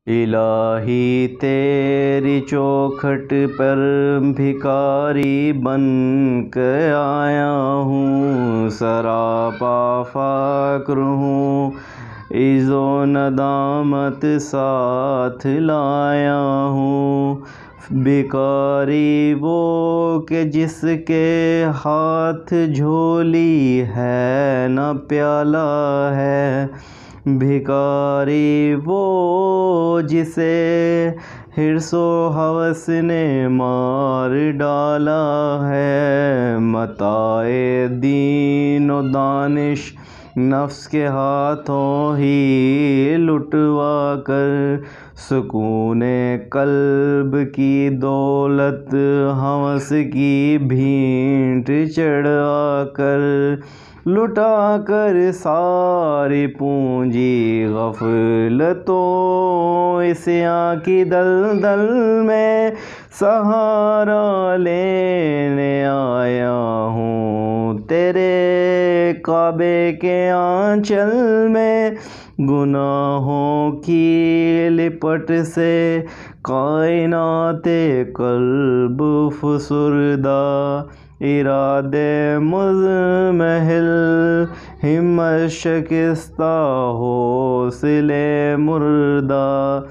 الہی تیری چوکھٹ پر بھکاری بن کے آیا ہوں، سراپا فقر ہوں، عز و ندامت ساتھ لایا ہوں۔ بھکاری وہ کہ جس کے ہاتھ جھولی ہے نہ پیالہ ہے، بھکاری وہ جسے حرص و ہوس نے مار ڈالا ہے۔ متاع دین و دانش نفس کے ہاتھوں ہی لٹوا کر، سکون قلب کی دولت ہوس کی بھینٹ چڑھا کر، لٹا کر ساری پونجی غفلتوں عصیاں کی دلدل میں سہارا لینے آیا ہوں۔ تیرے کعبے کے آنچل میں گناہوں کی لپٹ سے کائنات قلب فسردہ، ارادے مضمحل ہمت شکستہ حوصلے مردہ،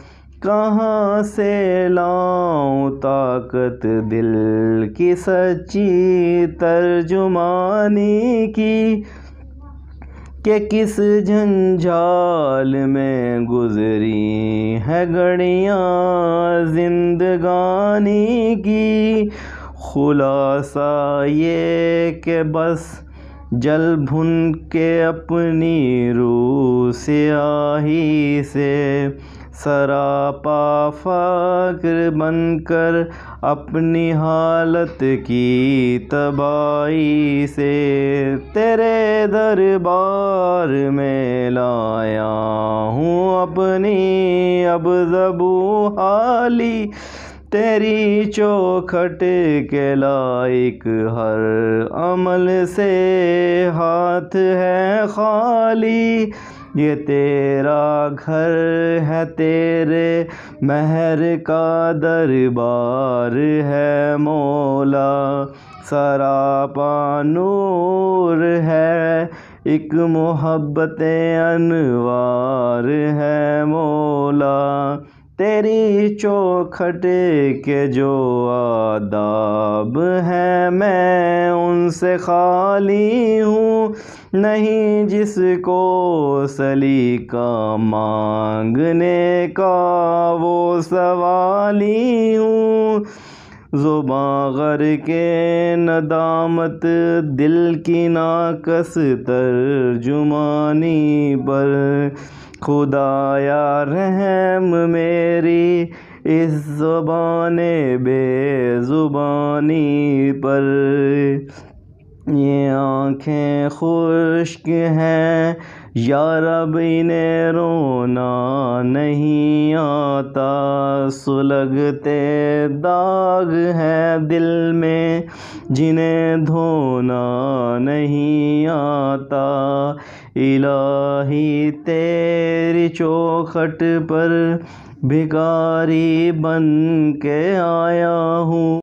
کہاں سے لاؤں طاقت دل کی سچی ترجمانی کی، کہ کس جنجال میں گزری ہیں گھڑیاں زندگانی کی۔ خلاصہ یہ کہ بس جل بھن کے اپنی روح سیاہی سے، سراپا فقر بن کر اپنی حالت کی تباہی سے، تیرے دربار میں لایا ہوں اپنی اب زبوں حالی۔ تیری چوکھٹ کے لائق ہر عمل سے ہاتھ ہے خالی، یہ تیرا گھر ہے، تیرے مہر کا دربار ہے مولا۔ سراپا نور ہے، ایک محبت انوار ہے مولا۔ تیری چوکھٹ کے جو آداب ہیں میں ان سے خالی ہوں، نہیں جس کو سلیقہ مانگنے کا وہ سوالی ہوں۔ زباں غرق ندامت دل کی ناقص ترجمانی پر، خدایا رحم میری اس زبان بے زبانی پر۔ یہ آنکھیں خشک ہیں یا رب انہیں رونا نہیں آتا، سلگتے داغ ہیں دل میں جنہیں دھونا نہیں آتا۔ الہی تیری چوکھٹ پر بھکاری بن کے آیا ہوں۔